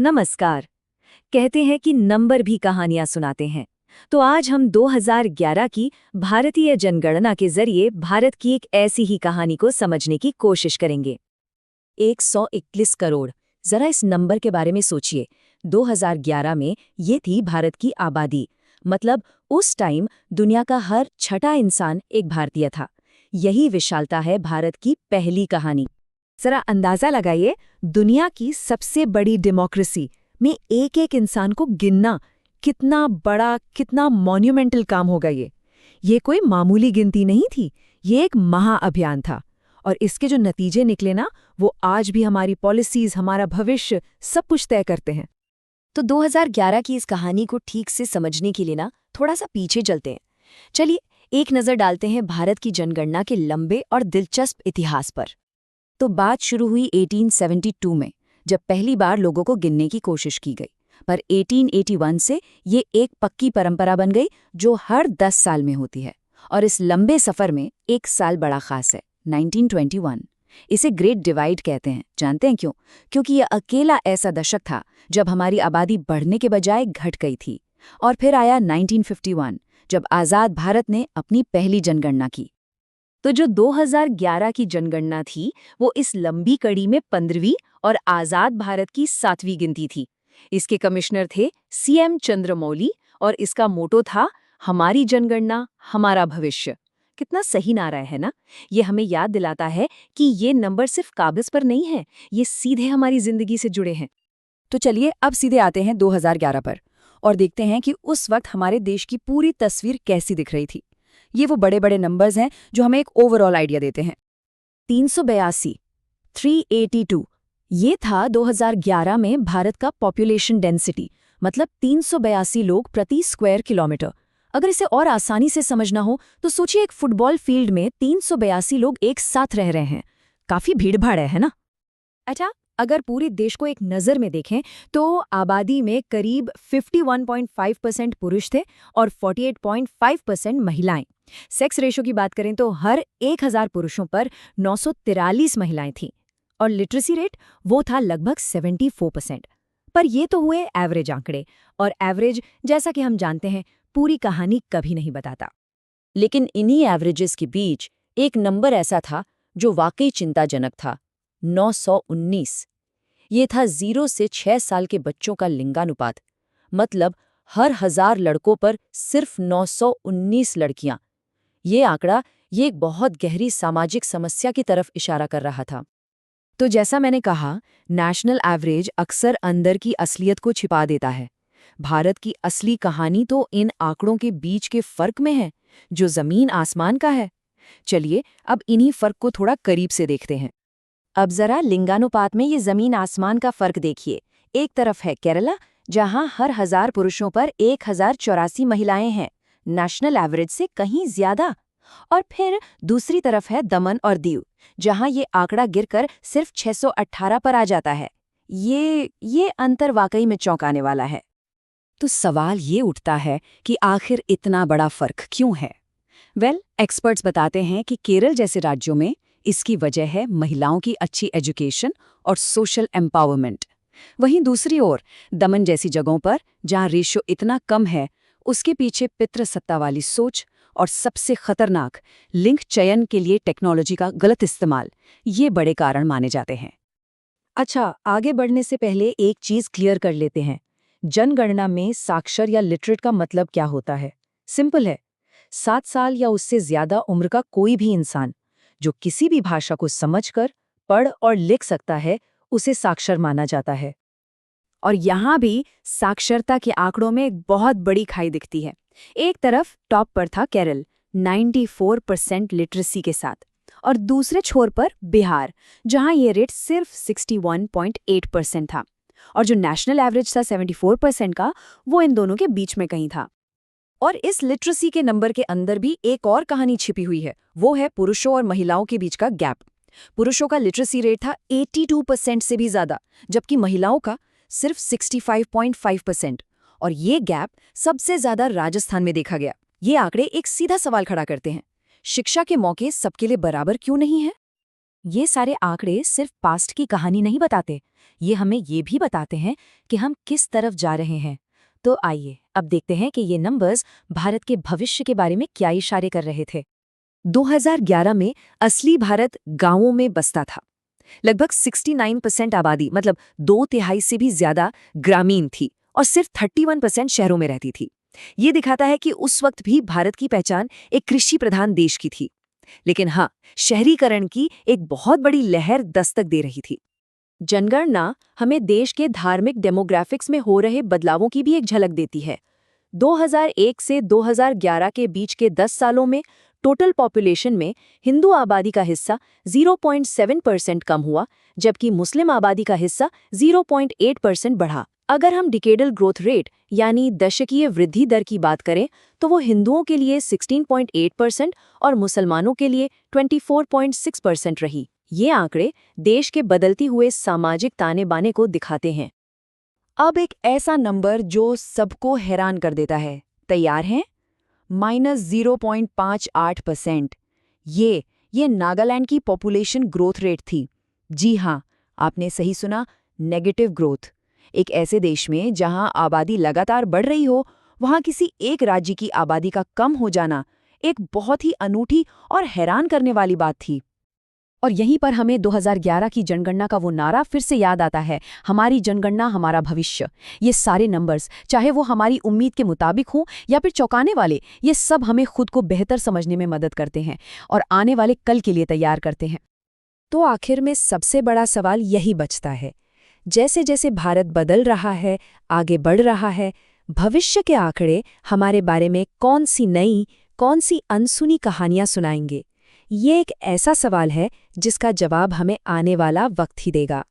नमस्कार। कहते हैं कि नंबर भी कहानियां सुनाते हैं। तो आज हम 2011 की भारतीय जनगणना के जरिए भारत की एक ऐसी ही कहानी को समझने की कोशिश करेंगे। 121 करोड़। जरा इस नंबर के बारे में सोचिए। 2011 में ये थी भारत की आबादी। मतलब उस टाइम दुनिया का हर छठा इंसान एक भारतीय था। यही विशालता है भारत की पहली कहानी। जरा अंदाजा लगाइए, दुनिया की सबसे बड़ी डेमोक्रेसी में एक एक इंसान को गिनना कितना बड़ा, कितना मॉन्यूमेंटल काम होगा। ये कोई मामूली गिनती नहीं थी, ये एक महाअभियान था। और इसके जो नतीजे निकले ना, वो आज भी हमारी पॉलिसीज, हमारा भविष्य सब कुछ तय करते हैं। तो 2011 की इस कहानी को ठीक से समझने के लिए ना थोड़ा सा पीछे चलते हैं। चलिए एक नज़र डालते हैं भारत की जनगणना के लंबे और दिलचस्प इतिहास पर। तो बात शुरू हुई 1872 में, जब पहली बार लोगों को गिनने की कोशिश की गई। पर 1881 से ये एक पक्की परंपरा बन गई जो हर 10 साल में होती है। और इस लंबे सफर में एक साल बड़ा खास है, 1921। इसे ग्रेट डिवाइड कहते हैं। जानते हैं क्यों? क्योंकि यह अकेला ऐसा दशक था जब हमारी आबादी बढ़ने के बजाय घट गई थी। और फिर आया 1951, जब आज़ाद भारत ने अपनी पहली जनगणना की। तो जो 2011 की जनगणना थी, वो इस लंबी कड़ी में 15वीं और आज़ाद भारत की 7वीं गिनती थी। इसके कमिश्नर थे सीएम चंद्रमौली और इसका मोटो था, हमारी जनगणना हमारा भविष्य। कितना सही नारा है ना? ये हमें याद दिलाता है कि ये नंबर सिर्फ कागज पर नहीं है, ये सीधे हमारी जिंदगी से जुड़े हैं। तो चलिए अब सीधे आते हैं 2011 पर और देखते हैं कि उस वक्त हमारे देश की पूरी तस्वीर कैसी दिख रही थी। ये वो बड़े बड़े नंबर्स हैं जो हमें एक ओवरऑल आइडिया देते हैं। 382, 382, ये था 2011 में भारत का पॉपुलेशन डेंसिटी, मतलब 382 लोग प्रति स्क्वायर किलोमीटर। अगर इसे और आसानी से समझना हो तो सोचिए, एक फुटबॉल फील्ड में 382 लोग एक साथ रह रहे हैं। काफी भीड़-भाड़ है ना? अच्छा, अगर पूरे देश को एक नज़र में देखें तो आबादी में करीब 51.5% पुरुष थे और 48.5% महिलाएं। सेक्स रेशो की बात करें तो हर 1000 पुरुषों पर 943 महिलाएं थीं। और लिटरेसी रेट वो था लगभग 74%। पर ये तो हुए एवरेज आंकड़े, और एवरेज जैसा कि हम जानते हैं पूरी कहानी कभी नहीं बताता। लेकिन इन्हीं एवरेजेस के बीच एक नंबर ऐसा था जो वाकई चिंताजनक था, 919। ये था 0 से 6 साल के बच्चों का लिंगानुपात। मतलब हर 1000 लड़कों पर सिर्फ 919 लड़कियां। ये आंकड़ा ये एक बहुत गहरी सामाजिक समस्या की तरफ इशारा कर रहा था। तो जैसा मैंने कहा, नेशनल एवरेज अक्सर अंदर की असलियत को छिपा देता है। भारत की असली कहानी तो इन आंकड़ों के बीच के फर्क में है, जो जमीन आसमान का है। चलिए अब इन्हीं फर्क को थोड़ा करीब से देखते हैं। अब जरा लिंगानुपात में ये जमीन आसमान का फर्क देखिए। एक तरफ है केरला, जहां हर 1000 पुरुषों पर 1084 महिलाएं हैं, नेशनल एवरेज से कहीं ज्यादा। और फिर दूसरी तरफ है दमन और दीव, जहां ये आंकड़ा गिरकर सिर्फ 618 पर आ जाता है। ये अंतर वाकई में चौंकाने वाला है। तो सवाल ये उठता है कि आखिर इतना बड़ा फर्क क्यों है? एक्सपर्ट्स बताते हैं कि केरल जैसे राज्यों में इसकी वजह है महिलाओं की अच्छी एजुकेशन और सोशल एम्पावरमेंट। वहीं दूसरी ओर दमन जैसी जगहों पर, जहां रेशियो इतना कम है, उसके पीछे पितृसत्ता वाली सोच और सबसे खतरनाक लिंग चयन के लिए टेक्नोलॉजी का गलत इस्तेमाल, ये बड़े कारण माने जाते हैं। अच्छा, आगे बढ़ने से पहले एक चीज क्लियर कर लेते हैं। जनगणना में साक्षर या लिटरेट का मतलब क्या होता है? सिंपल है, 7 साल या उससे ज्यादा उम्र का कोई भी इंसान जो किसी भी भाषा को समझकर पढ़ और लिख सकता है, उसे साक्षर माना जाता है। और यहाँ भी साक्षरता के आंकड़ों में एक बहुत बड़ी खाई दिखती है। एक तरफ टॉप पर था केरल, 94% लिटरेसी के साथ, और दूसरे छोर पर बिहार, जहां ये रेट सिर्फ 61.8% था। और जो नेशनल एवरेज था 74% का, वो इन दोनों के बीच में कहीं था। और इस लिटरेसी के नंबर के अंदर भी एक और कहानी छिपी हुई है, वो है पुरुषों और महिलाओं के बीच का गैप। पुरुषों का लिटरेसी रेट था 82% से भी ज्यादा, जबकि महिलाओं का सिर्फ 65.5%। और ये गैप सबसे ज्यादा राजस्थान में देखा गया। ये आंकड़े एक सीधा सवाल खड़ा करते हैं, शिक्षा के मौके सबके लिए बराबर क्यों नहीं है? ये सारे आंकड़े सिर्फ पास्ट की कहानी नहीं बताते, ये हमें ये भी बताते हैं कि हम किस तरफ जा रहे हैं। तो आइए अब देखते हैं कि ये नंबर्स भारत के भविष्य के बारे में क्या इशारे कर रहे थे। 2011 में असली भारत गांवों में बसता था। लगभग 69% आबादी, मतलब 2/3 से भी ज्यादा, ग्रामीण थी और सिर्फ 31% शहरों में रहती थी। ये दिखाता है कि उस वक्त भी भारत की पहचान एक कृषि प्रधान देश की थी। लेकिन हाँ, शहरीकरण की एक बहुत बड़ी लहर दस्तक दे रही थी। जनगणना हमें देश के धार्मिक डेमोग्राफिक्स में हो रहे बदलावों की भी एक झलक देती है। 2001 से 2011 के बीच के 10 सालों में टोटल पॉपुलेशन में हिंदू आबादी का हिस्सा 0.7% कम हुआ, जबकि मुस्लिम आबादी का हिस्सा 0.8% बढ़ा। अगर हम डिकेडल ग्रोथ रेट यानी दशकीय वृद्धि दर की बात करें तो वो हिंदुओं के लिए 16.8% और मुसलमानों के लिए 24.6% रही। ये आंकड़े देश के बदलती हुए सामाजिक ताने बाने को दिखाते हैं। अब एक ऐसा नंबर जो सबको हैरान कर देता है। तैयार हैं? -0.58%। ये नागालैंड की पॉपुलेशन ग्रोथ रेट थी। जी हाँ, आपने सही सुना, नेगेटिव ग्रोथ। एक ऐसे देश में जहां आबादी लगातार बढ़ रही हो, वहां किसी एक राज्य की आबादी का कम हो जाना एक बहुत ही अनूठी और हैरान करने वाली बात थी। और यहीं पर हमें 2011 की जनगणना का वो नारा फिर से याद आता है, हमारी जनगणना हमारा भविष्य। ये सारे नंबर्स, चाहे वो हमारी उम्मीद के मुताबिक हों या फिर चौंकाने वाले, ये सब हमें खुद को बेहतर समझने में मदद करते हैं और आने वाले कल के लिए तैयार करते हैं। तो आखिर में सबसे बड़ा सवाल यही बचता है, जैसे जैसे भारत बदल रहा है, आगे बढ़ रहा है, भविष्य के आंकड़े हमारे बारे में कौन सी नई, कौन सी अनसुनी कहानियां सुनाएंगे? ये एक ऐसा सवाल है जिसका जवाब हमें आने वाला वक्त ही देगा।